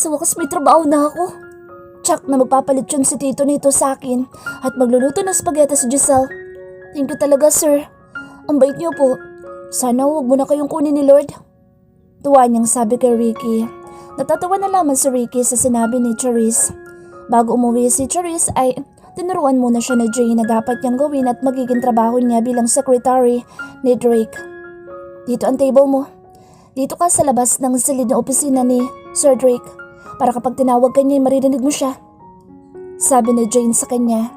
Sa wakas may trabaho na ako. Tsak na magpapalit yun si tito nito sa akin at magluluto ng spaghetti si Giselle. Thank you talaga, sir. Ang bait niyo po. Sana huwag mo na kayong kunin ni Lord. Tuwa niyang sabi kay Ricky. Natatawa na lamang si Ricky sa sinabi ni Charisse. Bago umuwi si Charisse ay tinuruan muna siya ni Jay na dapat niyang gawin at magiging trabaho niya bilang secretary ni Drake. Dito ang table mo. Dito ka sa labas ng silid na opisina ni Sir Drake para kapag tinawag ka niya ay maririnig mo siya. Sabi ni Jane sa kanya.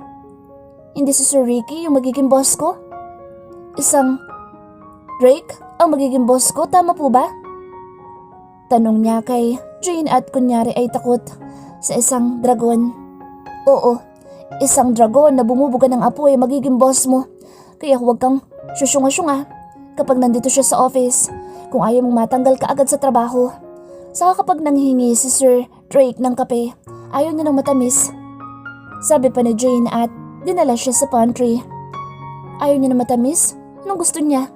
Hindi si Sir Ricky yung magiging boss ko? Isang Drake ang magiging boss ko, tama po ba? Tanong niya kay Jane at kunyari ay takot sa isang dragon. Oo, isang dragon na bumubuga ng apoy ay magiging boss mo. Kaya huwag kang syusyunga-syunga kapag nandito siya sa office kung ayaw mong matanggal ka agad sa trabaho. Saka kapag nanghingi si Sir Drake ng kape, ayaw niya ng matamis. Sabi pa ni Jane at dinala siya sa pantry. Ayaw niya ng matamis? Anong gusto niya?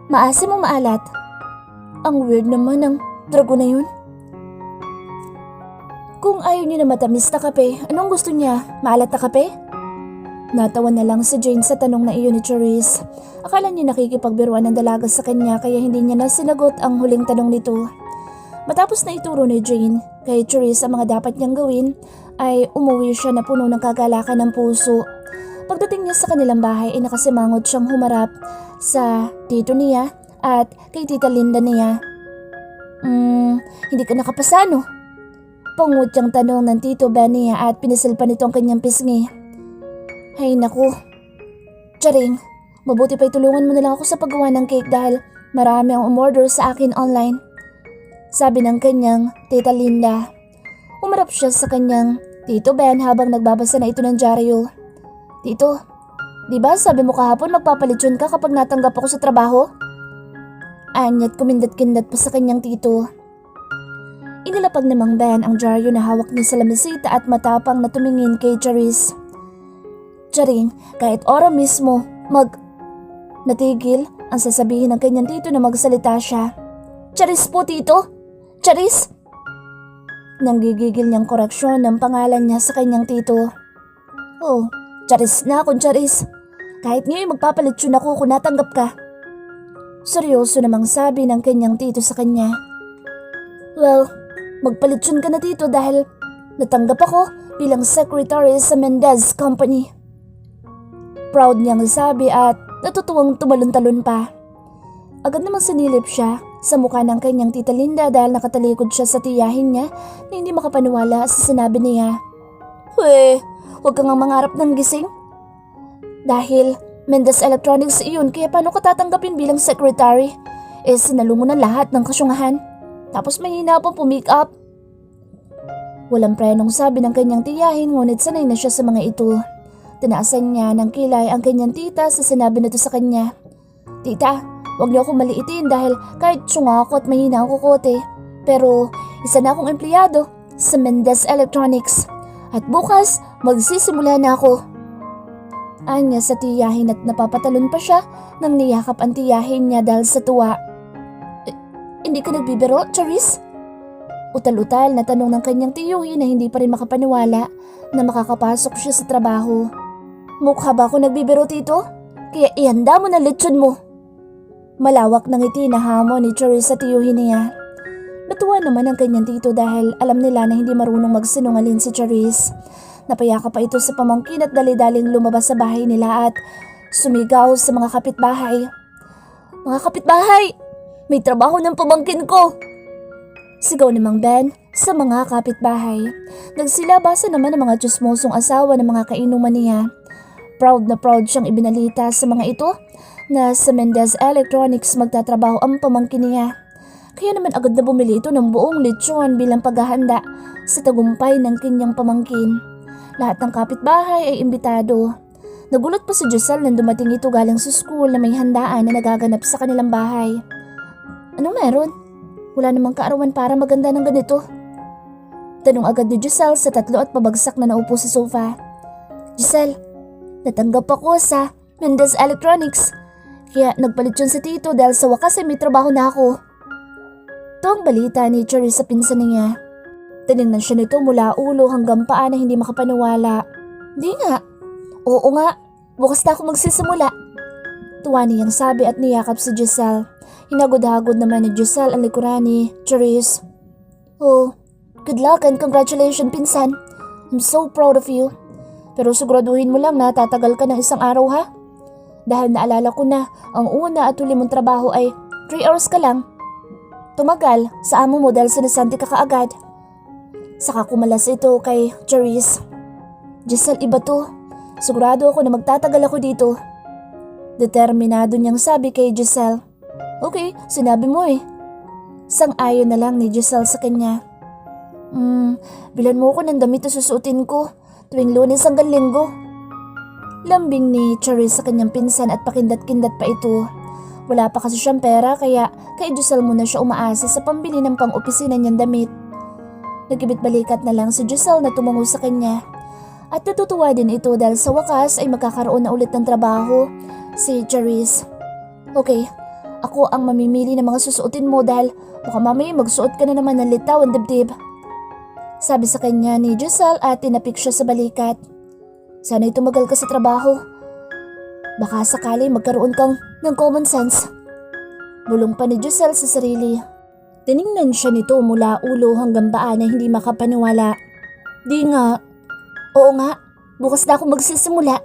Maasim o maalat? Ang weird naman ng dragon na yun. Kung ayaw niya na matamis na kape, anong gusto niya? Maalat na kape? Natawa na lang si Jane sa tanong na iyon ni Charisse. Akala niya nakikipagbiruan ng dalaga sa kanya kaya hindi niya na sinagot ang huling tanong nito. Matapos na ituro ni Jane kay Charisse ang mga dapat niyang gawin, ay umuwi siya na puno ng kagalakan ng puso. Pagdating niya sa kanilang bahay ay nakasimangot siyang humarap sa tito niya at kay tita Linda niya. Hindi ka nakapasa no? Pangut niyang tanong ng tito Ben niya at pinisil pa nito ang kanyang pisngi. Ay naku. Charing, mabuti pa itulungan mo na lang ako sa paggawa ng cake dahil marami ang umorder sa akin online. Sabi ng kanyang tita Linda. Umarap siya sa kanyang tito Ben habang nagbabasa na ito ng dyaryo. Tito, di ba sabi mo kahapon magpapalitsyon ka kapag natanggap ako sa trabaho? Anyat kumindat-kindat pa sa kanyang tito. Inilapag namang Ben ang dyaryo na hawak niya sa lamisita at matapang na tumingin kay Charisse. Charing, kahit ora mismo natigil ang sasabihin ng kanyang tito na magsalita siya. Charisse po tito! Charisse! Nanggigigil niyang koreksyon ng pangalan niya sa kanyang tito. Oh, Charisse na akong Charisse. Kahit ngayon magpapalitsyon ako kung natanggap ka. Seryoso namang sabi ng kanyang tito sa kanya. Well, magpalitsyon ka na tito dahil natanggap ako bilang secretary sa Mendez Company. Proud niyang sabi at natutuwang tumalon-talon pa. Agad namang sinilip siya sa mukha ng kanyang tita Linda dahil nakatalikod siya sa tiyahin niya na hindi makapaniwala sa sinabi niya. Huwag kang mangarap ng gising. Dahil Mendez Electronics iyon kaya paano ka tatanggapin bilang secretary? Sinalo mo na lahat ng kasyungahan. Tapos mahina pang pumick up. Walang prenong sabi ng kanyang tiyahin ngunit sanay na siya sa mga ito. Tinaasan niya ng kilay ang kanyang tita sa sinabi nito sa kanya. Tita, huwag niyo akong maliitin dahil kahit syunga ako at mahina ang kukote. Pero isa na akong empleyado sa Mendez Electronics. At bukas magsisimula na ako. Anya sa tiyahin at napapatalon pa siya nang niyakap ang tiyahin niya dahil sa tuwa. Hindi ka nagbibiro, Charisse? Utal-utal na tanong ng kanyang tiyuhin na hindi pa rin makapaniwala na makakapasok siya sa trabaho. Mukha ba ako nagbibiro tito? Kaya ihanda mo na lechon mo. Malawak ng ngiti na hamon ni Charisse sa tiyuhin niya. Natuwa naman ang kanyang tito dahil alam nila na hindi marunong magsinungaling si Charisse. Napayaka pa ito sa pamangkin at dali-daling lumabas sa bahay nila at sumigaw sa mga kapitbahay. Mga kapitbahay! May trabaho ng pamangkin ko! Sigaw ni Mang Ben sa mga kapitbahay. Nagsilabasa naman ang mga tsusmosong asawa ng mga kainuman niya. Proud na proud siyang ibinalita sa mga ito na sa Mendez Electronics magtatrabaho ang pamangkin niya. Kaya naman agad na bumili ito ng buong lechon bilang paghahanda sa tagumpay ng kanyang pamangkin. Lahat ng kapitbahay ay imbitado. Nagulat pa si Giselle nang dumating ito galing sa school na may handaan na nagaganap sa kanilang bahay. Anong meron? Wala namang kaarawan para maganda ng ganito. Tanong agad ni Giselle sa tatlo at pabagsak na naupo sa sofa. Giselle, natanggap ako sa Mendez Electronics. Kaya nagpalit yun sa tito dahil sa wakas ay may trabaho na ako. Ito ang balita ni Charisse sa pinsan niya. Tinignan siya nito mula ulo hanggang paa na hindi makapaniwala. Di nga. Oo nga, bukas na ako magsisimula. Tuwa niyang sabi at niyakap si Giselle. Hinagod-hagod naman ni Giselle ang likuran ni Charisse. Oh, good luck and congratulations pinsan. I'm so proud of you. Pero siguraduhin mo lang na tatagal ka ng isang araw ha. Dahil naalala ko na ang una at huli mong trabaho ay 3 hours ka lang. Tumagal sa amo mo dahil sinasanti ka kaagad. Saka kumalas ito kay Charisse. Giselle, iba to. Sigurado ako na magtatagal ako dito. Determinado niyang sabi kay Giselle. Okay, sinabi mo eh. Sang-ayon na lang ni Giselle sa kanya. Bilan mo ko ng damit na susuotin ko tuwing Lunes hanggang Linggo. Lambing ni Charisse sa kanyang pinsan at pakindat-kindat pa ito. Wala pa kasi siyang pera kaya kay Giselle muna siya umaasa sa pambili ng pang-opisina niyang damit. Nagkibit-balikat na lang si Giselle na tumango sa kanya. At natutuwa din ito dahil sa wakas ay magkakaroon na ulit ng trabaho si Charisse. Okay, ako ang mamimili ng mga susuotin mo dahil baka mamaya magsuot ka na naman ng litaw ang dibdib. Sabi sa kanya ni Giselle at tinapik siya sa balikat. Sana'y tumagal ka sa trabaho. Baka sakali magkaroon kang ng common sense. Bulong pa ni Giselle sa sarili. Tiningnan siya nito mula ulo hanggang paa na hindi makapaniwala. Di nga. Oo nga, bukas na ako magsisimula.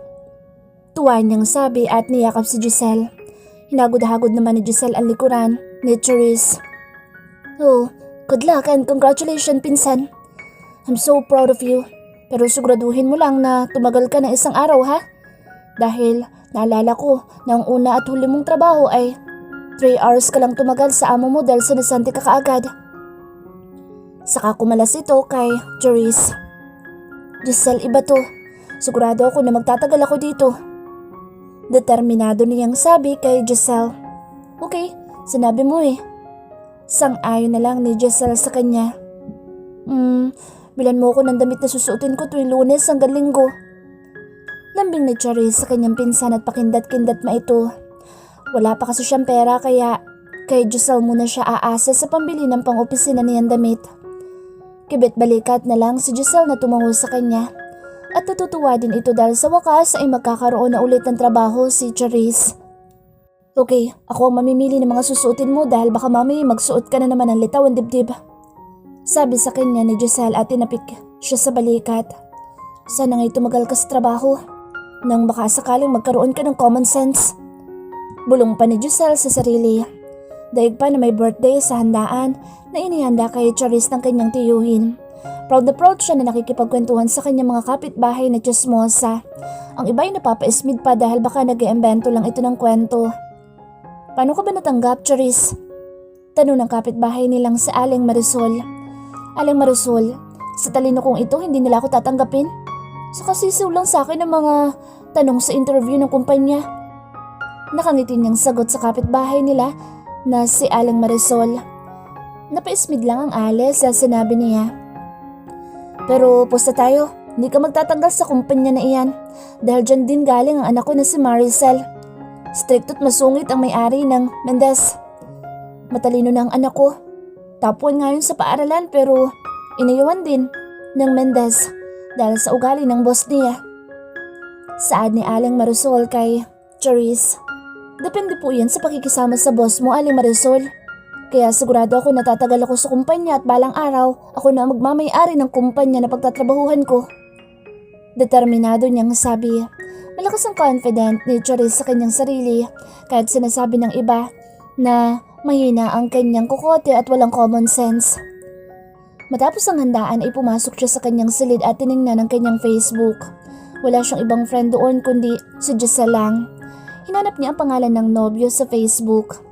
Tuwa niyang sabi at niyakap si Giselle. Hinagod-hagod naman ni Giselle ang likuran ni Charisse. Oh, good luck and congratulations pinsan. I'm so proud of you. Pero siguraduhin mo lang na tumagal ka ng isang araw ha? Dahil naalala ko na ang una at huli mong trabaho ay 3 hours ka lang tumagal sa amo mo dahil sinasanti ka kaagad. Saka kumalas ito kay Charisse. Giselle, iba to. Sigurado ako na magtatagal ako dito. Determinado niyang sabi kay Giselle. Okay, sinabi mo eh. Sang-ayon na lang ni Giselle sa kanya. Bilan mo ko ng damit na susuotin ko tuwing Lunes hanggang Linggo. Lambing ni Charisse sa kanyang pinsan at pakindat-kindat ma ito. Wala pa kasi siyang pera kaya kay Giselle muna siya aasa sa pambili ng pang-opisina niyang damit. Kibit-balikat na lang si Giselle na tumango sa kanya. At natutuwa din ito dahil sa wakas ay magkakaroon na ulit ng trabaho si Charisse. Okay, ako ang mamimili ng mga susuotin mo dahil baka mamaya magsuot ka na naman ng litaw ang dibdib. Sabi sa kanya ni Giselle at tinapik siya sa balikat. Sana nga'y tumagal ka sa trabaho nang baka sakaling magkaroon ka ng common sense. Bulong pa ni Giselle sa sarili. Daig pa na may birthday sa handaan na inihanda kay Charisse ng kanyang tiyuhin. Proud na proud siya na nakikipagkwentuhan sa kanyang mga kapitbahay na chismosa. Ang iba ay napapa-ismid pa dahil baka nag-iimbento lang ito ng kwento. Paano ka ba natanggap, Charisse? Tanong ng kapitbahay nilang si Aling Marisol. Aling Marisol, sa talino kong ito hindi nila ako tatanggapin. Saka sisiw lang sa akin ng mga tanong sa interview ng kumpanya. Nakangiti niyang sagot sa kapitbahay nila na si Aling Marisol. Napaismid lang ang Alice sa sinabi niya. Pero pusta tayo, hindi ka magtatanggal sa kumpanya na iyan dahil dyan din galing ang anak ko na si Maricel. Strict at masungit ang may-ari ng Mendez. Matalino na ang anak ko. Top 1 ngayon sa paaralan pero inayawan din ng Mendez dahil sa ugali ng boss niya. Saad ni Aling Marisol kay Charisse. Depende po yan sa pakikisama sa boss mo, Aling Marisol. Kaya sigurado ako natatagal ako sa kumpanya at balang araw ako na magmamay-ari ng kumpanya na pagtatrabahuhan ko. Determinado niyang sabi. Malakas ang confident ni Charisse sa kanyang sarili kahit sinasabi ng iba na mahina ang kanyang kukote at walang common sense. Matapos ang handaan ay pumasok siya sa kanyang silid at tiningnan ang kanyang Facebook. Wala siyang ibang friend doon kundi si Giselle lang. Hinanap niya ang pangalan ng nobyo sa Facebook.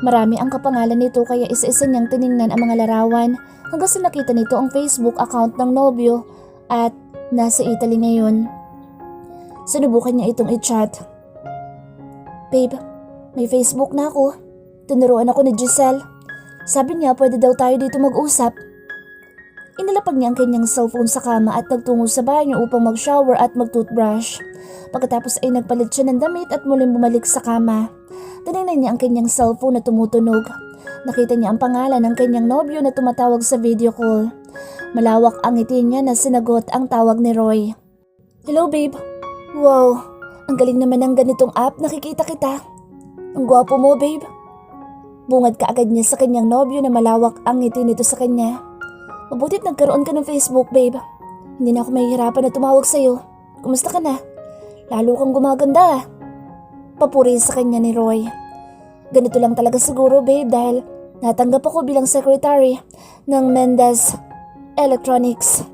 Marami ang kapangalan nito kaya isa-isa niyang tiningnan ang mga larawan hanggang sa nakita nito ang Facebook account ng nobyo at nasa Italy ngayon. Sinubukan niya itong i-chat. Babe, may Facebook na ako. Tinuruan ako ni Giselle. Sabi niya pwede daw tayo dito mag-usap. Inilapag niya ang kanyang cellphone sa kama at nagtungo sa banyo upang mag-shower at mag-toothbrush. Pagkatapos ay nagpalit siya ng damit at muling bumalik sa kama. Tinignan niya ang kanyang cellphone na tumutunog. Nakita niya ang pangalan ng kanyang nobyo na tumatawag sa video call. Malawak ang ngiti niya na sinagot ang tawag ni Roy. Hello babe. Wow, ang galing naman ng ganitong app, nakikita kita. Ang gwapo mo babe. Bungad ka agad niya sa kanyang nobyo na malawak ang ngiti nito sa kanya. Mabutit nagkaroon ka ng Facebook babe. Hindi na ako mahihirapan na tumawag sa'yo. Kumusta ka na? Lalo kang gumaganda. Papuri sa kanya ni Roy. Ganito lang talaga siguro babe dahil natanggap ako bilang secretary ng Mendez Electronics.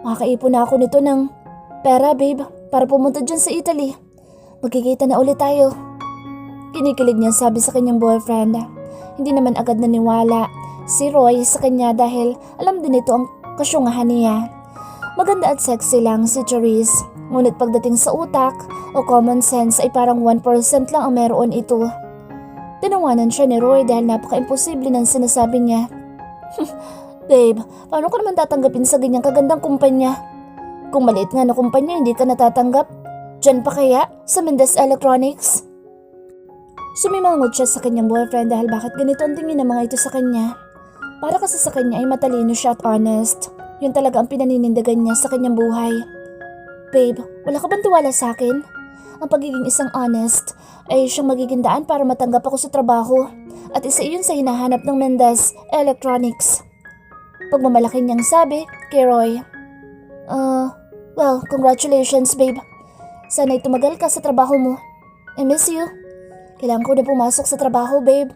Makakaipon na ako nito ng pera babe para pumunta dyan sa Italy. Magkikita na ulit tayo. Kinikilig niya sabi sa kanyang boyfriend. Hindi naman agad naniwala si Roy sa kanya dahil alam din ito ang kasyungahan niya. Maganda at sexy lang si Charisse, ngunit pagdating sa utak o common sense ay parang 1% lang ang meron ito. Tinawanan siya ni Roy dahil napaka-imposible ng sinasabi niya. Babe, paano ko naman tatanggapin sa ganyang kagandang kumpanya? Kung maliit nga na kumpanya hindi ka natatanggap, dyan pa kaya sa Mendez Electronics? Sumimangot siya sa kanyang boyfriend dahil bakit ganito ang tingin ng mga ito sa kanya. Para kasi sa kanya ay matalino siya at honest. Yun talaga ang pinaninindigan niya sa kanyang buhay. Babe, wala ka bang tiwala sa akin? Ang pagiging isang honest ay siyang magiging daan para matanggap ako sa trabaho. At isa iyon sa hinahanap ng Mendez Electronics. Pagmamalaki niyang sabi kay Roy. Well, congratulations babe. Sana'y tumagal ka sa trabaho mo. I miss you. Kailangan ko na pumasok sa trabaho babe.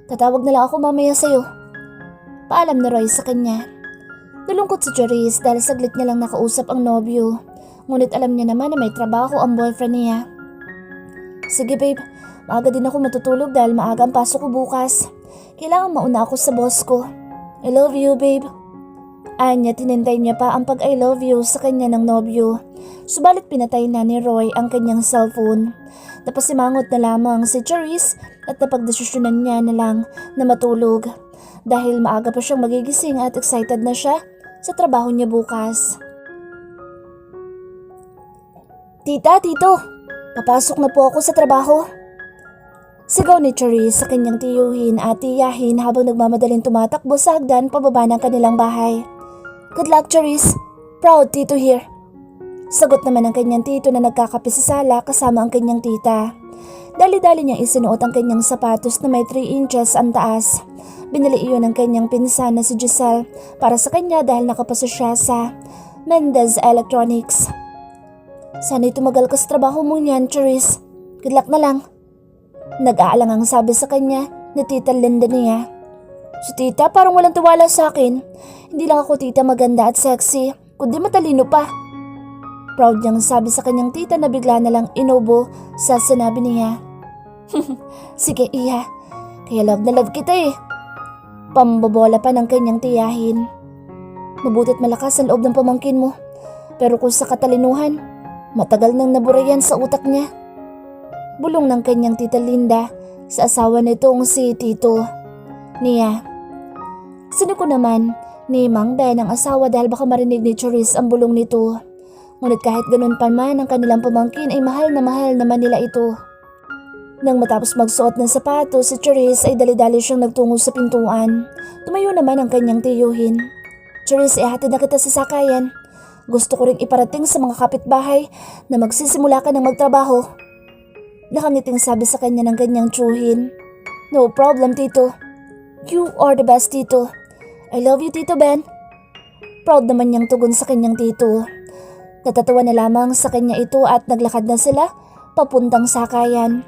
Tatawag na lang ako mamaya sa'yo. Paalam na Roy sa kanya. Nalungkot si Charisse dahil saglit niya lang nakausap ang nobyo. Ngunit alam niya naman na may trabaho ang boyfriend niya. Sige babe, maaga din ako matutulog dahil maaga ang pasok ko bukas. Kailangan mauna ako sa boss ko. I love you babe. Anya tinintay niya pa ang pag I love you sa kanya ng nobyo. Subalit pinatay na ni Roy ang kanyang cellphone. Napasimangot na lamang si Charisse at napagdesisyonan niya na lang na matulog. Dahil maaga pa siyang magigising at excited na siya sa trabaho niya bukas. Tita, tito, papasok na po ako sa trabaho. Sigaw ni Charisse sa kanyang tiyuhin at tiyahin habang nagmamadaling tumatakbo sa hagdan pababa ng kanilang bahay. Good luck Charisse, proud tito here. Sagot naman ng kanyang tito na nagkakape sa sala kasama ang kanyang tita. Dali-dali niyang isinuot ang kanyang sapatos na may 3 inches ang taas. Binili iyon ng kanyang pinsan na si Giselle para sa kanya dahil nakapasa siya sa Mendez Electronics. Sana'y tumagal ka sa trabaho mo niyan, Charisse. Good luck na lang. Nag-aalangang sabi sa kanya ni Tita Linda niya. Si tita parang walang tiwala sa akin. Hindi lang ako tita maganda at sexy, kundi matalino pa. Proud niyang sabi sa kanyang tita na bigla na lang inubo sa sinabi niya. Sige iya, kaya love na love kita eh. Pambobola pa ng kanyang tiyahin. Mabutit malakas ang loob ng pamangkin mo. Pero kung sa katalinuhan, matagal nang nabura yan sa utak niya. Bulong ng kanyang tita Linda sa asawa nitong si Tito Nia. Sinuko naman ni Mang Ben ang asawa dahil baka marinig ni Charisse ang bulong nito. Ngunit kahit ganun pa man ang kanilang pamangkin ay mahal naman nila ito. Nang matapos magsuot ng sapatos, si Charisse ay dali-dali siyang nagtungo sa pintuan. Tumayo naman ang kanyang tiyuhin. Charisse, ihatid na kita sa sakayan. Gusto ko ring iparating sa mga kapitbahay na magsisimula ka ng magtrabaho. Nakangiting sabi sa kanya ng kanyang tiyuhin. No problem, Tito. You are the best, Tito. I love you, Tito Ben. Proud naman niyang tugon sa kanyang tito. Natatawa na lamang sa kanya ito at naglakad na sila papuntang sakayan.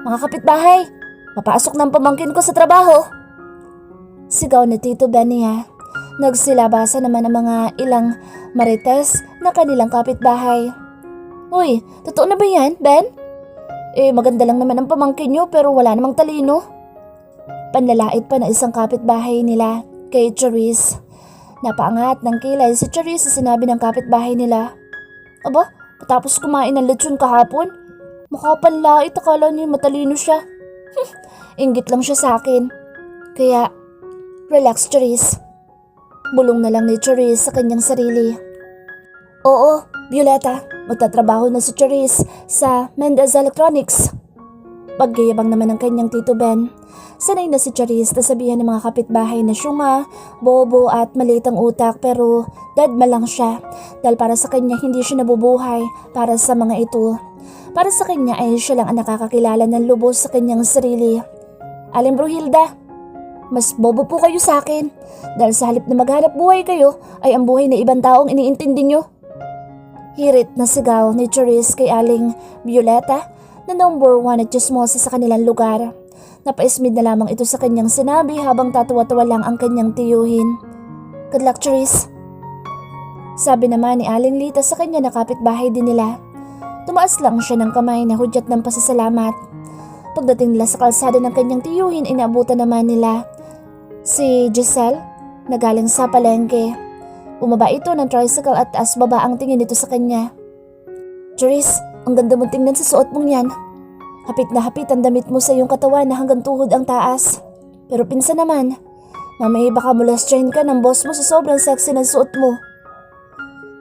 Mga kapitbahay, papasok ng pamangkin ko sa trabaho. Sigaw ni Tito Benia. Nagsilabasa naman ang mga ilang marites na kanilang kapitbahay. Uy, totoo na ba yan, Ben? Maganda lang naman ang pamangkin nyo pero wala namang talino. Panlalait pa na isang kapitbahay nila kay Charisse. Napaangat ng kilay si Charisse sa sinabi ng kapitbahay nila. Aba, patapos kumain ng lechon kahapon, makapanlait akala niya matalino siya. Inggit lang siya sa akin. Kaya, relax Charisse. Bulong na lang ni Charisse sa kanyang sarili. Oo, Violeta, magtatrabaho na si Charisse sa Mendez Electronics. Paggayabang naman ng kanyang Tito Ben. Sanay na si Charis na sabihan ng mga kapitbahay na syunga, bobo at maliit ang utak pero dadma lang siya dahil para sa kanya hindi siya nabubuhay para sa mga ito. Para sa kanya ay siya lang ang nakakakilala ng lubos sa kanyang sarili. Aling Bruhilda, mas bobo po kayo sa akin dahil sa halip na maghanap buhay kayo ay ang buhay na ibang taong iniintindi nyo. Hirit na sigaw ni Charis kay Aling Violeta na number 1 at chismosa sa kanilang lugar. Napaismid na lamang ito sa kanyang sinabi habang tatawa-tawa lang ang kanyang tiyuhin. Good luck, Charis. Sabi naman ni Aling Lita sa kanya na kapitbahay din nila. Tumaas lang siya ng kamay na hudyat ng pasasalamat. Pagdating nila sa kalsada ng kanyang tiyuhin ay naabutan naman nila si Giselle na galing sa palengke. Bumaba ito ng tricycle at taas baba ang tingin nito sa kanya. Charis, ang ganda mong tingnan sa suot mong yan. Hapit na hapit ang damit mo sa iyong katawan na hanggang tuhod ang taas. Pero pinsan naman, mamaya baka molestyahin ka ng boss mo sa sobrang sexy ng suot mo.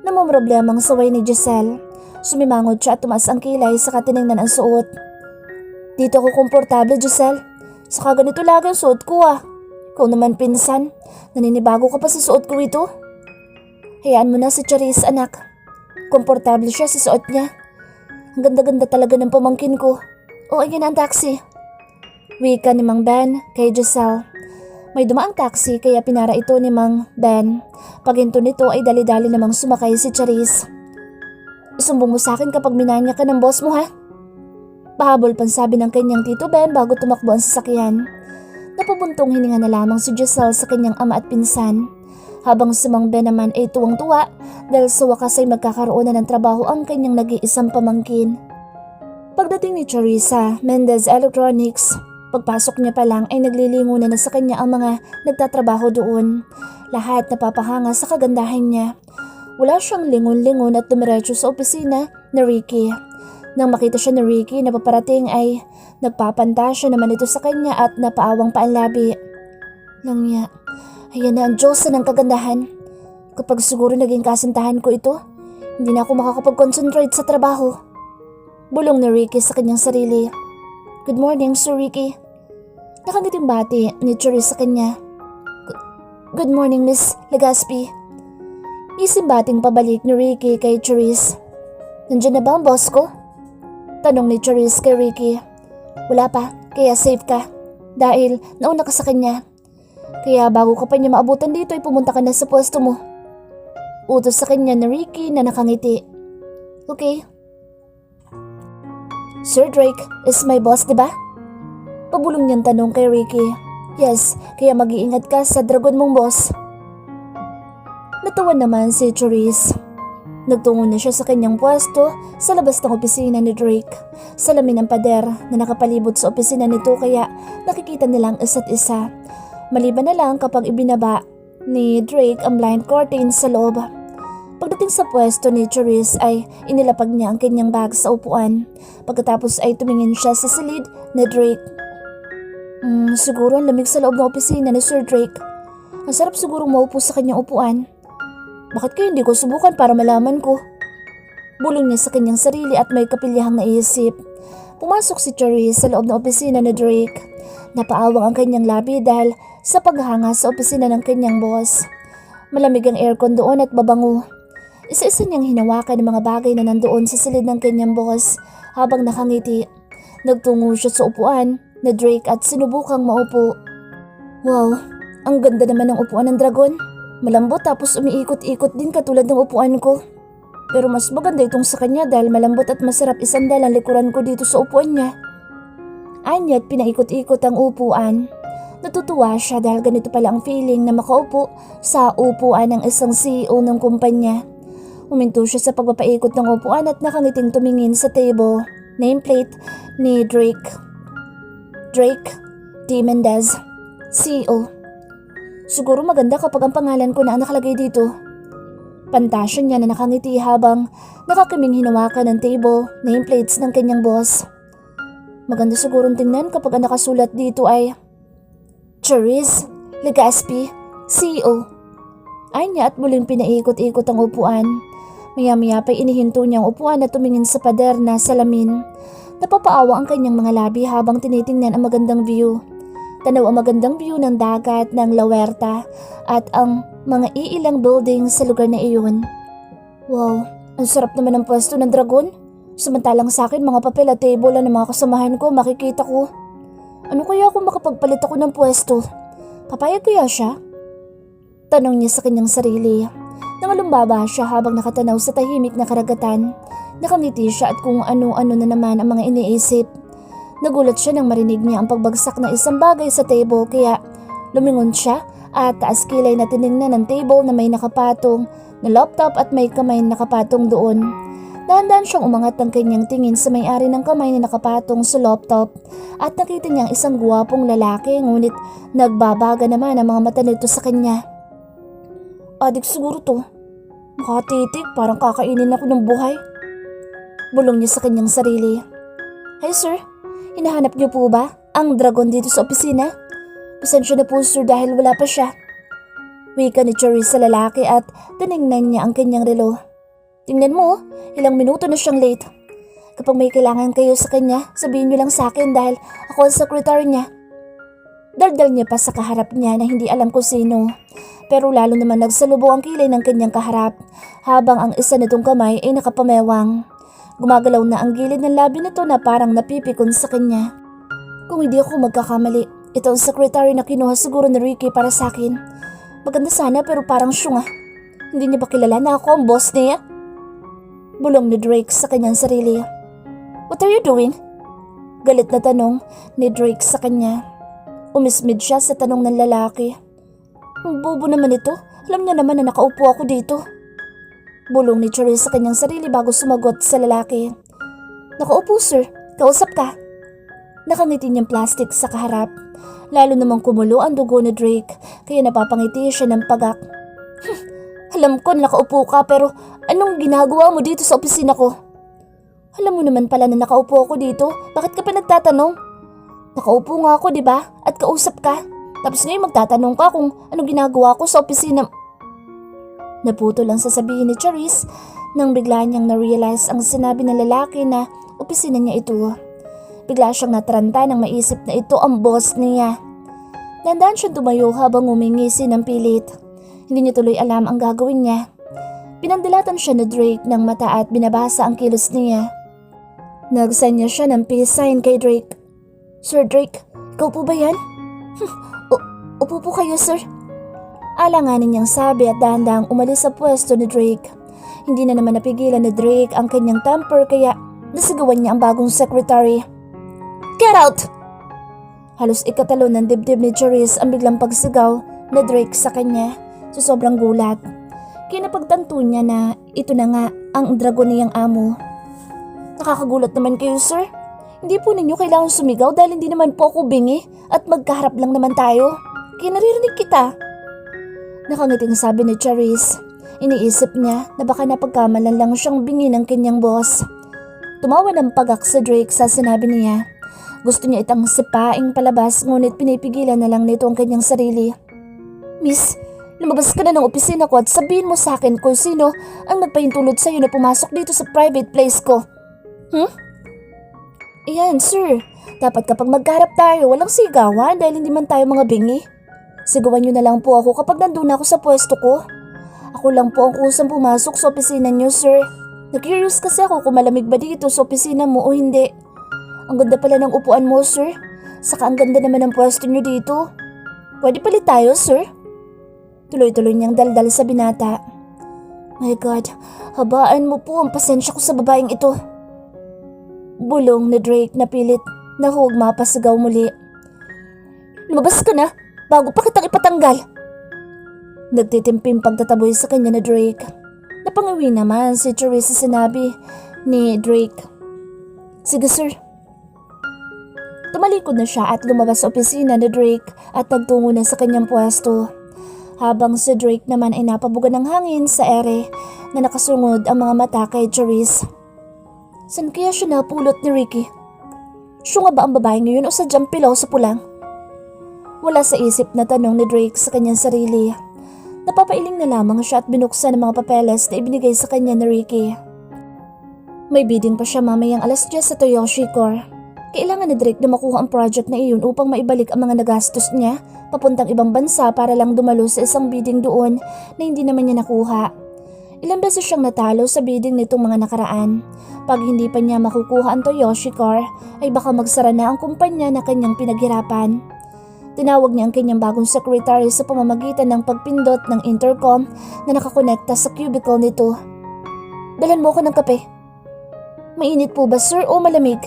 Namumroblemang saway ni Giselle. Sumimangot siya at tumaas ang kilay sa katiningnan ang suot. Dito ako komportable, Giselle. Saka ganito lagi ang suot ko ah. Ikaw naman pinsan, naninibago ka pa sa suot ko ito. Hayaan mo na si Charis, anak. Komportable siya sa suot niya. Ang ganda-ganda talaga ng pamangkin ko. O ayan ang taxi. Wika ni Mang Ben kay Giselle. May dumaang taxi kaya pinara ito ni Mang Ben. Paginto nito ay dali-dali namang sumakay si Charis. Isumbong mo sa akin kapag minanya ka ng boss mo ha? Pahabol pang sabi ng kanyang Tito Ben bago tumakbo ang sasakyan. Napabuntong hininga na lamang si Giselle sa kanyang ama at pinsan. Habang si Mang Ben naman ay tuwang-tuwa dahil sa wakas ay magkakaroon na ng trabaho ang kanyang nag-iisang pamangkin. Pagdating ni Charissa Mendez Electronics, pagpasok niya pa lang ay naglilingunan na sa kanya ang mga nagtatrabaho doon. Lahat napapahanga sa kagandahan niya. Wala siyang lingon-lingon at dumiretso sa opisina ni Ricky. Nang makita siya ni Ricky na paparating ay nagpapantasya naman ito sa kanya at napaawang paanlabi. Langya. Ayan na ang Diyos ng kagandahan. Kapag siguro naging kasintahan ko ito, hindi na ako makakapag-concentrate sa trabaho. Bulong ni Ricky sa kanyang sarili. Good morning, Sir Ricky. Nakangiting bati ni Charis sa kanya. Good morning, Miss Legaspi. Isimbating pabalik ni Ricky kay Charis. Nandiyan na ba ang boss ko? Tanong ni Charis kay Ricky. Wala pa, kaya safe ka. Dahil nauna ka sa kanya. Kaya bago ka pa niya maabutan dito ay pumunta ka na sa pwesto mo. Utos sa kanya ni Ricky na nakangiti. Okay. Sir Drake is my boss, diba? Pabulong niyang tanong kay Ricky. Yes, kaya mag-iingat ka sa dragon mong boss. Natawa naman si Charis. Nagtungo na siya sa kanyang pwesto sa labas ng opisina ni Drake. Salamin ng pader na nakapalibot sa opisina nito kaya nakikita nilang isa't isa. Maliban na lang kapag ibinaba ni Drake ang blind curtain sa loob. Pagdating sa pwesto ni Charis ay inilapag niya ang kanyang bag sa upuan. Pagkatapos ay tumingin siya sa silid ni Drake. Siguro ang lamig sa loob ng opisina ni Sir Drake. Ang sarap siguro maupo sa kanyang upuan. Bakit kaya hindi ko subukan para malaman ko? Bulong niya sa kanyang sarili at may kapilyahang naisip. Pumasok si Charis sa loob ng opisina ni Drake. Napaawang ang kanyang labi dahil sa paghanga sa opisina ng kanyang boss. Malamig ang aircon doon at babango. Isa-isa niyang hinawakan ng mga bagay na nandoon sa silid ng kanyang boss habang nakangiti. Nagtungo siya sa upuan na Drake at sinubukang maupo. Wow, ang ganda naman ng upuan ng dragon. Malambot tapos umiikot-ikot din katulad ng upuan ko. Pero mas maganda itong sa kanya dahil malambot at masarap isandal ang likuran ko dito sa upuan niya. Anya't pinaikot-ikot ang upuan. Natutuwa siya dahil ganito pala ang feeling na makaupo sa upuan ng isang CEO ng kumpanya. Huminto siya sa pagpapaikot ng upuan at nakangiting tumingin sa table. Nameplate ni Drake. Drake D. Mendez, CEO. Siguro maganda kapag ang pangalan ko na ang nakalagay dito. Pantasya niya na nakangiti habang nakakiming hinawakan ng table nameplates ng kanyang boss. Maganda sigurong tingnan kapag ang nakasulat dito ay Charis Legaspi, CEO. Ay niya at muling pinaikot-ikot ang upuan. Maya-maya pa'y inihinto niya ang upuan at tumingin sa pader na salamin. Napapaawa ang kanyang mga labi habang tinitingnan ang magandang view. Tanaw ang magandang view ng dagat ng La Huerta at ang mga iilang building sa lugar na iyon. Wow, ang sarap naman ng pwesto ng dragon. Samantalang sa akin mga papel at table ang mga kasamahan ko makikita ko. Ano kaya kung makapagpalit ako ng pwesto? Papayag kaya siya? Tanong niya sa kanyang sarili. Nangalumbaba siya habang nakatanaw sa tahimik na karagatan. Nakangiti siya at kung ano-ano na naman ang mga iniisip. Nagulat siya nang marinig niya ang pagbagsak ng isang bagay sa table kaya lumingon siya at taas kilay na tiningnan ng table na may nakapatong na laptop at may kamay na nakapatong doon. Dahan-dahan siyang umangat ng kanyang tingin sa may-ari ng kamay na nakapatong sa laptop at nakita niyang isang guwapong lalaki ngunit nagbabaga naman ang mga mata nito sa kanya. Adik siguro to. Makatitig, parang kakainin ako ng buhay. Bulong niya sa kanyang sarili. Hey sir, hinahanap niyo po ba ang dragon dito sa opisina? Pasensya na po sir dahil wala pa siya. Wika ni Charisse sa lalaki at tinignan niya ang kanyang relo. Tingnan mo, ilang minuto na siyang late. Kapag may kailangan kayo sa kanya, sabihin niyo lang sa akin dahil ako ang secretary niya. Daldal niya pa sa kaharap niya na hindi alam kung sino. Pero lalo naman nagsalubong ang kilay ng kanyang kaharap habang ang isa nitong kamay ay nakapamewang. Gumagalaw na ang gilid ng labi nito na parang napipikon sa kanya. Kung hindi ako magkakamali, ito ang secretary na kinuha siguro ni Ricky para sa akin. Maganda sana pero parang syunga. Hindi niya ba kilala na ako ang boss niya? Bulong ni Drake sa kanyang sarili. What are you doing? Galit na tanong ni Drake sa kanya. Umismid siya sa tanong ng lalaki. Ang bobo naman ito. Alam niya naman na nakaupo ako dito. Bulong ni Charisse sa kanyang sarili bago sumagot sa lalaki. Nakaupo sir, kausap ka. Nakangiti niyang plastic sa kaharap. Lalo namang kumulo ang dugo ni Drake kaya napapangiti siya ng pagak. Alam ko nakaupo ka pero anong ginagawa mo dito sa opisina ko? Alam mo naman pala na nakaupo ako dito, bakit ka pa nagtatanong? Nakaupo nga ako diba at kausap ka. Tapos ngayon magtatanong ka kung anong ginagawa ko sa opisina. Naputo lang sasabihin ni Charisse nang bigla niyang na-realize ang sinabi ng lalaki na opisina niya ito. Bigla siyang nataranta nang maisip na ito ang boss niya. Dandan siyang tumayo habang umingisi ng pilit. Hindi niya tuloy alam ang gagawin niya. Pinandilatan siya ni Drake ng mata at binabasa ang kilos niya. Nagsanya siya ng peace sign kay Drake. Sir Drake, ikaw po ba yan? Upo po kayo sir. Alanganin niyang sabi at dahan-dahang umalis sa pwesto ni Drake. Hindi na naman napigilan ni Drake ang kanyang temper kaya nasigawan niya ang bagong secretary. Get out! Halos ikatalo ng dibdib ni Charisse ang biglang pagsigaw na Drake sa kanya sa sobrang gulat. Kaya napagtanto niya na ito na nga ang dragon niyang amo. Nakakagulat naman kayo sir. Hindi po ninyo kailangan sumigaw dahil hindi naman po ako bingi at magkaharap lang naman tayo. Kaya naririnig kita. Nakangiting sabi ni Charisse. Iniisip niya na baka napagkamalan lang siyang bingi ng kanyang boss. Tumawa ng pagak sa Drake sa sinabi niya. Gusto niya itang sipaing palabas ngunit pinipigilan na lang nito ang kanyang sarili. Miss, lumabas ka na ng opisina ko at sabihin mo sa akin kung sino ang nagpahintulot sa'yo na pumasok dito sa private place ko. Iyan sir, dapat kapag magkaharap tayo walang sigawan dahil hindi man tayo mga bingi. Sigawan niyo na lang po ako kapag nandun ako sa pwesto ko. Ako lang po ang kusang pumasok sa opisina niyo sir. Nag-curious kasi ako kung malamig ba dito sa opisina mo o hindi. Ang ganda pala ng upuan mo sir. Saka ang ganda naman ng pwesto niyo dito. Pwede palit tayo sir? Tuloy-tuloy niyang daldal sa binata. My God, habaan mo po ang pasensya ko sa babaeng ito. Bulong ni Drake na pilit na huwag mapasigaw muli. Lumabas ka na bago pa kitang ipatanggal. Nagtitimping pagtataboy sa kanya na Drake. Napangawi naman si Charisse sa sinabi ni Drake. Sige sir. Tumalikod na siya at lumabas sa opisina ni Drake at nagtungo na sa kanyang pwesto. Habang si Drake naman ay napabugan ng hangin sa ere na nakasungod ang mga mata kay Charisse. San kaya siya napulot ni Ricky? Siya nga ba ang babae ngayon o sadyang pilaw sa pulang? Wala sa isip na tanong ni Drake sa kanyang sarili. Napapailing na lamang siya at binuksan ang mga papeles na ibinigay sa kanya ni Ricky. May bidding pa siya mamayang 10:00 sa Toyoshi Core. Kailangan ni Drake na makuha ang project na iyon upang maibalik ang mga nagastos niya papuntang ibang bansa para lang dumalo sa isang bidding doon na hindi naman niya nakuha. Ilang beses siyang natalo sa bidding nitong mga nakaraan. Pag hindi pa niya makukuha ang Toyoshi Core ay baka magsara na ang kumpanya na kanyang pinaghirapan. Tinawag niya ang kanyang bagong secretary sa pamamagitan ng pagpindot ng intercom na nakakonekta sa cubicle nito. "Dalan mo ko ng kape." "Mainit po ba sir o malamig?"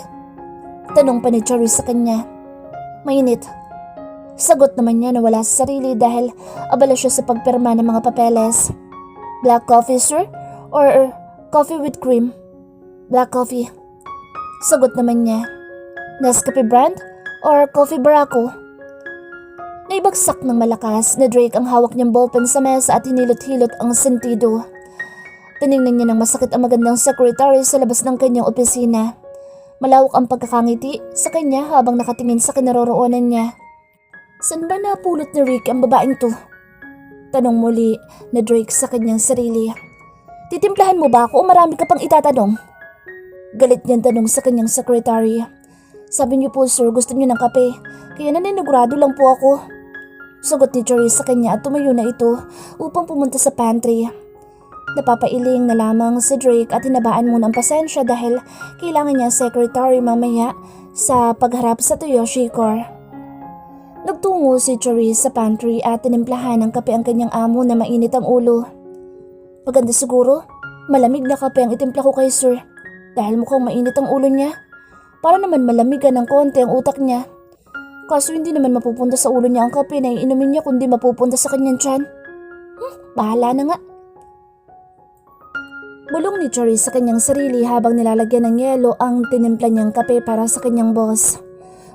Tanong pa ni Charis sa kanya. "Mainit." Sagot naman niya na wala sa sarili dahil abala siya sa pagpirma ng mga papeles. "Black coffee sir? Or coffee with cream?" "Black coffee." Sagot naman niya. "Nescafe brand? Or coffee Barako?" Naibagsak ng malakas na Drake ang hawak niyang ballpen sa mesa at hinilot-hilot ang sentido. Tiningnan niya ng masakit ang magandang secretary sa labas ng kanyang opisina. Malawak ang pagkakangiti sa kanya habang nakatingin sa kinaroroonan niya. "Saan ba napulot ni Rick ang babaeng to?" Tanong muli na Drake sa kanyang sarili. "Titimplahan mo ba ako o marami ka pang itatanong?" Galit niyang tanong sa kanyang secretary. "Sabi niyo po sir, gusto niyo ng kape, kaya naninigurado lang po ako." Sagot ni Charis sa kanya at tumayo na ito upang pumunta sa pantry. Napapailing na lamang si Drake at hinabaan muna ang pasensya dahil kailangan niya secretary mamaya sa pagharap sa Toyoshi Core. Nagtungo si Charis sa pantry at tinimplahan ng kape ang kanyang amo na mainit ang ulo. "Maganda siguro, malamig na kape ang itimpla ko kay sir dahil mukhang mainit ang ulo niya. Para naman malamigan ng konti ang utak niya. Kaso hindi naman mapupunta sa ulo niya ang kape na iinumin niya kundi mapupunta sa kanyang tiyan. Bahala na nga." Bulong ni Charis sa kanyang sarili habang nilalagyan ng yelo ang tinimpla niyang kape para sa kanyang boss.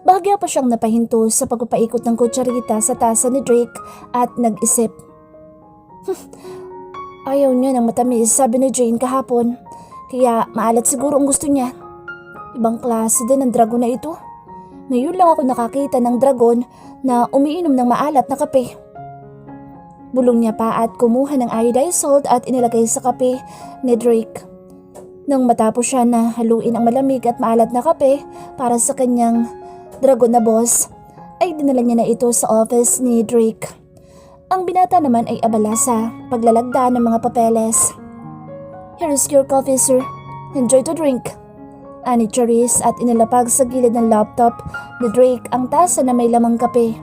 Bahagya pa siyang napahinto sa pagpapaikot ng kutsarita sa tasa ni Drake at nag-isip. Ayaw niya ng matamis, sabi ni Jane kahapon. Kaya maalat siguro ang gusto niya. Ibang klase din ang dragon na ito. Ngayon lang ako nakakita ng dragon na umiinom ng maalat na kape. Bulong niya pa at kumuha ng iodized salt at inilagay sa kape ni Drake. Nang matapos siya na haluin ang malamig at maalat na kape para sa kanyang dragon na boss, ay dinala niya na ito sa office ni Drake. Ang binata naman ay abala sa paglalagda ng mga papeles. "Here is your coffee sir. Enjoy to drink." Ani Charis at inilapag sa gilid ng laptop ni Drake ang tasa na may lamang kape.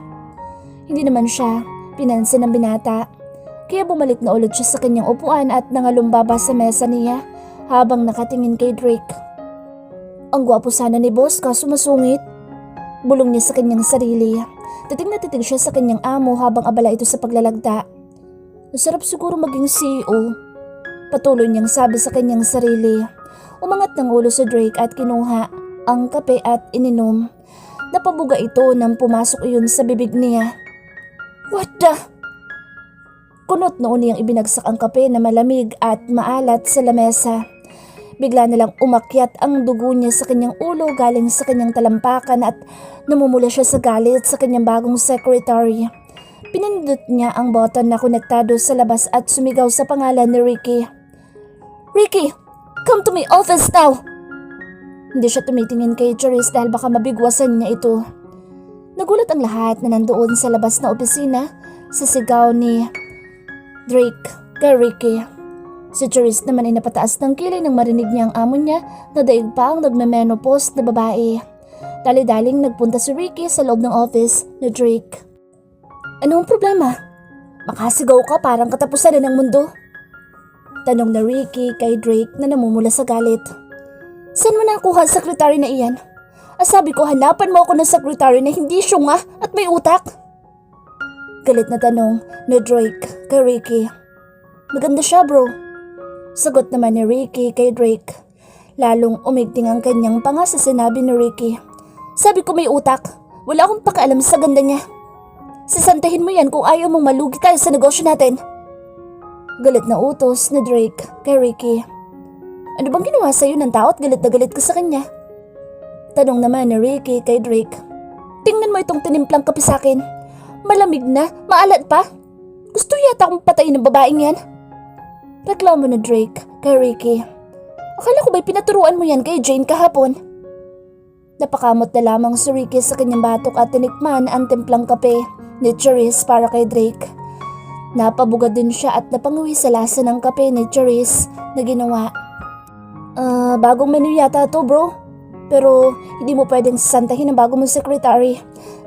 Hindi naman siya pinansin ng binata, kaya bumalik na ulit siya sa kanyang upuan at nangalumbaba sa mesa niya habang nakatingin kay Drake. "Ang gwapo sana ni boss kaso masungit." Bulong niya sa kanyang sarili. Titig na titig siya sa kanyang amo habang abala ito sa paglalagda. "Masarap siguro maging CEO." Patuloy niyang sabi sa kanyang sarili. Umangat ng ulo si Drake at kinuha ang kape at ininom. Napabuga ito nang pumasok iyon sa bibig niya. "What the?" Kunot noon niyang ibinagsak ang kape na malamig at maalat sa lamesa. Bigla nalang umakyat ang dugo niya sa kanyang ulo galing sa kanyang talampakan at namumula siya sa galit sa kanyang bagong secretary. Pinindot niya ang button na konektado sa labas at sumigaw sa pangalan ni Ricky. "Ricky! Come to my office now!" Hindi siya tumitingin kay Charis dahil baka mabigwasan niya ito. Nagulat ang lahat na nandoon sa labas na opisina sa sigaw ni Drake kay Ricky. Si Charis naman ay napataas ng kilay nang marinig niya ang amo niya na daig pa ang nagme-menopause na babae. Dali-daling nagpunta si Ricky sa loob ng office ni Drake. "Anong problema? Makasigaw ka parang katapusan na ng mundo?" Tanong na Ricky kay Drake na namumula sa galit. "Saan mo nakuha ang sekretary na iyan? Sabi ko hanapan mo ako ng sekretary na hindi syunga at may utak." Galit na tanong ni Drake kay Ricky. "Maganda siya bro." Sagot naman ni Ricky kay Drake. Lalong umigting ang kanyang panga sa sinabi ni Ricky. "Sabi ko may utak. Wala akong pakialam sa ganda niya. Sisantahin mo yan kung ayaw mong malugi tayo sa negosyo natin." Galit na utos ni Drake kay Ricky. "Ano bang ginawa sa'yo ng tao at galit na galit ka sa kanya?" Tanong naman ni Ricky kay Drake. "Tingnan mo itong tinimplang kape sa akin. Malamig na, maalat pa. Gusto yata akong patayin ng babaeng yan." Reklamo ni Drake kay Ricky. Akala ko ba'y pinaturuan mo yan kay Jane kahapon? Napakamot na lamang si Ricky sa kanyang batok at tinikman ang timplang kape ni Charisse para kay Drake. Napabugad din siya at napanguwi sa lasa ng kape ni Charisse na ginawa. Bagong menu yata to bro. Pero hindi mo pwedeng sasantahin ang bago mong secretary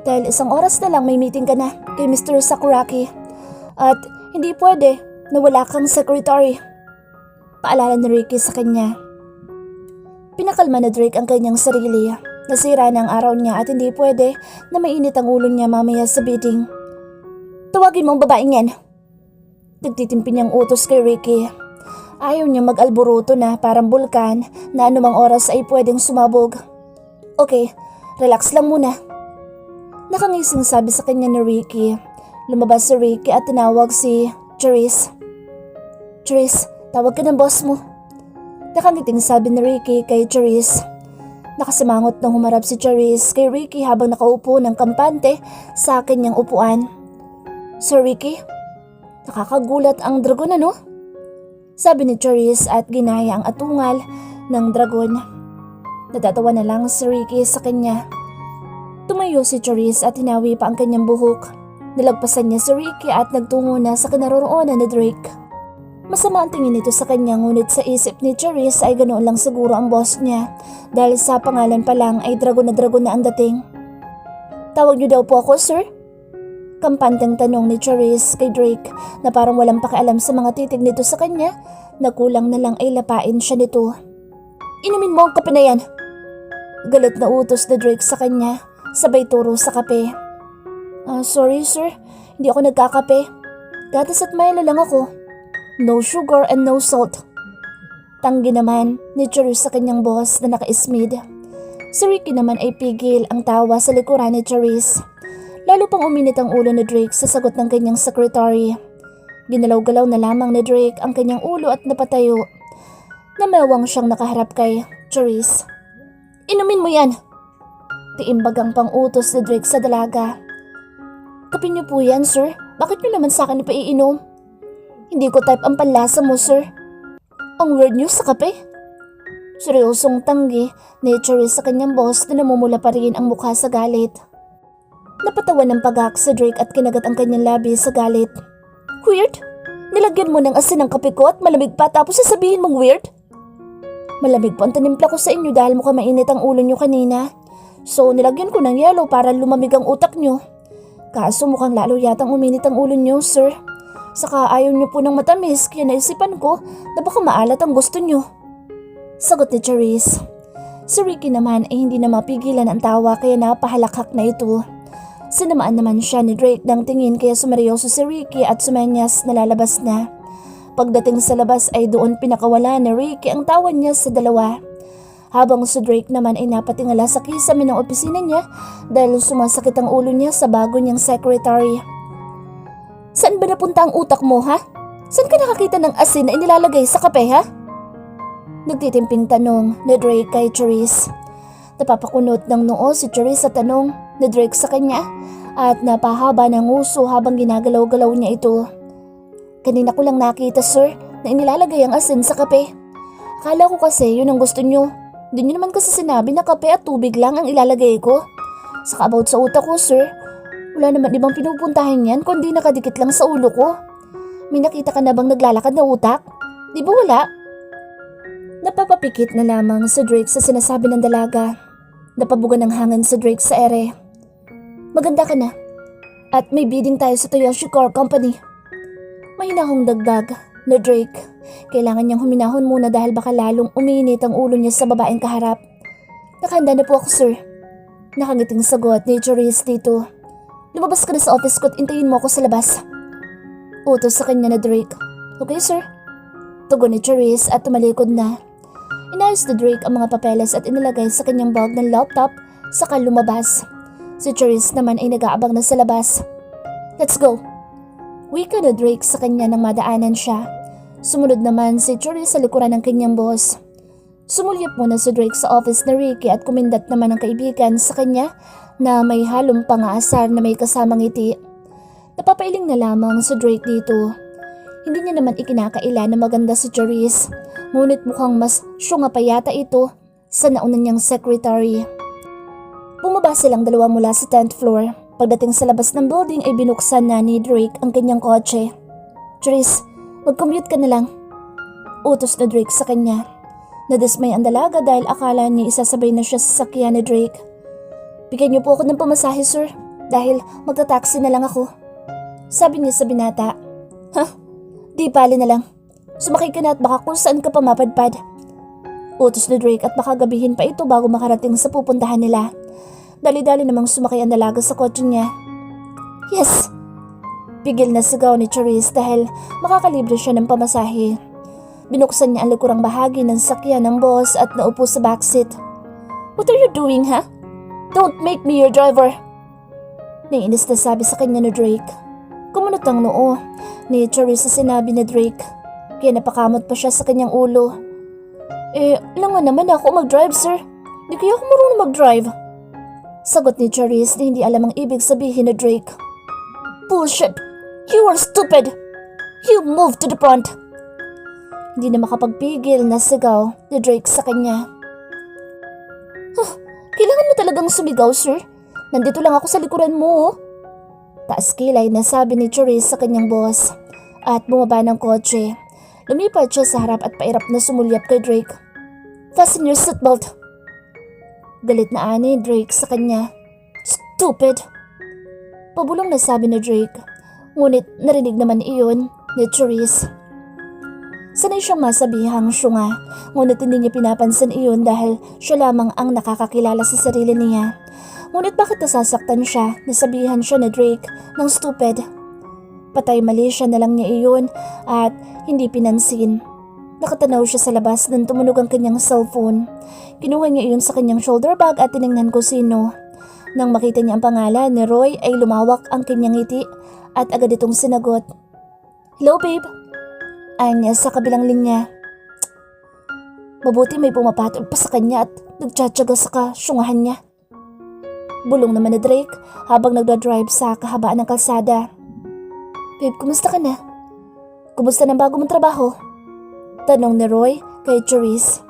dahil 1 oras na lang may meeting ka na kay Mr. Sakuraki. At hindi pwede na wala kang secretary. Paalala ni Ricky sa kanya. Pinakalma na Drake ang kanyang sarili. Nasira na ang araw niya at hindi pwede na mainit ang ulo niya mamaya sa meeting. Tawagin mo ang babaeng yan. Nagtitimpi niyang utos kay Ricky. Ayaw niya mag-alburuto na parang bulkan na anumang oras ay pwedeng sumabog. Okay, relax lang muna. Nakangising sabi sa kanya ni Ricky. Lumabas si Ricky at tinawag si Charisse. Charisse, tawag ka ng boss mo. Nakangiting sabi ni Ricky kay Charisse. Nakasimangot na humarap si Charisse kay Ricky habang nakaupo ng kampante sa kanyang upuan. Sir Ricky, nakakagulat ang dragon ano? Sabi ni Charisse at ginaya ang atungal ng dragon. Natatawa na lang si Ricky sa kanya. Tumayo si Charisse at hinawi pa ang kanyang buhok. Nilagpasan niya si Ricky at nagtungo na sa kinaroroonan ni Drake. Masama ang tingin nito sa kanya ngunit sa isip ni Charisse ay ganoon lang siguro ang boss niya dahil sa pangalan pa lang ay dragon na ang dating. Tawag niyo daw po ako, sir? Kampanteng tanong ni Charisse kay Drake na parang walang pakialam sa mga titig nito sa kanya na kulang na lang ay lapain siya nito. Inumin mo ang kape na yan. Galit na utos ni Drake sa kanya, sabay turo sa kape. Sorry sir, hindi ako nagkakape. Gatas at Milo lang ako. No sugar and no salt. Tanggi naman ni Charisse sa kanyang boss na naka-ismid. Si Ricky naman ay pigil ang tawa sa likuran ni Charisse. Lalo pang uminit ang ulo ni Drake sa sagot ng kanyang secretary. Ginalaw-galaw na lamang ni Drake ang kanyang ulo at napatayo. Namewang siyang nakaharap kay Charisse. Inumin mo yan! Tiimbagang pang-utos ni Drake sa dalaga. Kape niyo po yan, sir. Bakit niyo naman sa akin ipaiinom? Hindi ko type ang panlasa mo, sir. Ang weird niyo sa kape. Seryosong tanggi ni Charisse sa kanyang boss na namumula pa rin ang mukha sa galit. Napatawa ng pagak sa Drake at kinagat ang kanyang labi sa galit. Weird? Nilagyan mo ng asin ng kape ko at malamig pa tapos sasabihin mong weird? Malamig po ang tanimpla ko sa inyo dahil mukhang mainit ang ulo nyo kanina. So nilagyan ko ng yelo para lumamig ang utak nyo. Kaso mukhang lalo yatang uminit ang ulo nyo, sir. Saka ayaw nyo po ng matamis kaya naisipan ko na baka maalat ang gusto nyo. Sagot ni Charisse. Si Ricky naman ay hindi na mapigilan ang tawa kaya napahalakhak na ito. Sinamaan naman siya ni Drake ng tingin kaya sumeryoso si Ricky at sumenyas na lalabas na. Pagdating sa labas ay doon pinakawala ni Ricky ang tawa niya sa dalawa. Habang si Drake naman ay napatingala sa kisame ng opisina niya dahil sumasakit ang ulo niya sa bago niyang secretary. Saan ba napunta ang utak mo ha? Saan ka nakakita ng asin na inilalagay sa kape ha? Nagtitimping tanong ni Drake kay Charisse. Napapakunot ng noo si Charisse sa tanong ni Drake sa kanya at napahaba ng nguso habang ginagalaw-galaw niya ito. Kanina ko lang nakita sir na inilalagay ang asin sa kape. Akala ko kasi yun ang gusto nyo. Hindi nyo naman kasi sinabi na kape at tubig lang ang ilalagay ko. Saka about sa utak ko sir, wala naman ibang pinupuntahan yan kundi nakadikit lang sa ulo ko. May nakita ka na bang naglalakad na utak? Di ba wala? Napapapikit na lamang si Drake sa sinasabi ng dalaga. Napabuga ng hangin si Drake sa ere. Maganda ka na. At may bidding tayo sa Toyoshi Car Company. Mahinahong dagdag na Drake. Kailangan niyang huminahon muna dahil baka lalong uminit ang ulo niya sa babaeng kaharap. Nakahanda na po ako sir. Nakangiting sagot ni Charisse dito. Lumabas ka na sa office ko at intayin mo ako sa labas. Utos sa kanya na Drake. Okay sir. Tugon ni Charisse at tumalikod na. Inayos ni Drake ang mga papeles at inilagay sa kanyang bag ng laptop saka lumabas. Si Charisse naman ay nag-aabang na sa labas. Let's go! Wika na Drake sa kanya nang madaanan siya. Sumunod naman si Charisse sa likuran ng kanyang boss. Sumulyap muna si Drake sa office ni Ricky at kumindat naman ang kaibigan sa kanya na may halong pangaasar na may kasamang ngiti. Napapailing na lamang si Drake dito. Hindi niya naman ikinakaila na maganda si Charisse Ngunit mukhang mas syunga pa yata ito sa nauna niyang secretary. Bumaba silang dalawa mula sa 10th floor. Pagdating sa labas ng building ay binuksan na ni Drake ang kanyang kotse. Therese, mag-commute ka na lang. Utos na Drake sa kanya. Nadismay ang dalaga dahil akala niya isasabay na siya sa sakyan ni Drake. Bigyan niyo po ako ng pamasahe, sir, dahil magta-taxi na lang ako. Sabi niya sa binata. Di bali na lang. Sumakay ka na at baka kung saan ka pa mapadpad. Utos ni Drake at baka gabihin pa ito bago makarating sa pupuntahan nila. Dali-dali namang sumakay ang dalaga sa kotse niya. Yes! Pigil na sigaw ni Therese dahil makakalibre siya ng pamasahe. Binuksan niya ang likurang bahagi ng sakyan ng boss at naupo sa backseat. What are you doing, ha? Don't make me your driver! Naiinis na sabi sa kanya ni Drake. Kumunot ang noo ni Therese sa sinabi ni Drake. Kaya napakamot pa siya sa kanyang ulo. Langan naman ako mag-drive, sir. Di kaya ako marunong mag-drive. Sagot ni Therese na hindi alam ang ibig sabihin ni Drake. Bullshit! You are stupid! You move to the front! Hindi na makapagpigil na sigaw ni Drake sa kanya. Kailangan mo talagang sumigaw, sir. Nandito lang ako sa likuran mo. Taas kilay na sabi ni Therese sa kanyang boss at bumaba ng kotse. Lumipad siya sa harap at pairap na sumulyap kay Drake. Fasten your seatbelt. Galit na ani Drake sa kanya. Stupid! Pabulong na sabi ni Drake. Ngunit narinig naman iyon ni Therese. Sanay siyang masabihang syunga, ngunit hindi niya pinapansin iyon dahil siya lamang ang nakakakilala sa sarili niya. Ngunit bakit nasasaktan siya, nasabihan siya ni Drake ng stupid? Patay mali siya na lang niya iyon at hindi pinansin. Nakatanaw siya sa labas nang tumunog ang kanyang cellphone. Kinuha niya iyon sa kanyang shoulder bag at tinignan kung sino. Nang makita niya ang pangalan ni Roy ay lumawak ang kanyang ngiti at agad itong sinagot. Hello babe? Anya sa kabilang linya. Mabuti may pumapatol pa sa kanya at nagtsatsaga sa kasyungahan niya. Bulong naman ni Drake habang nagdadrive sa kahabaan ng kalsada. Babe, kumusta ka na? Kumusta ng bago mong trabaho? Tanong ni Roy kay Therese.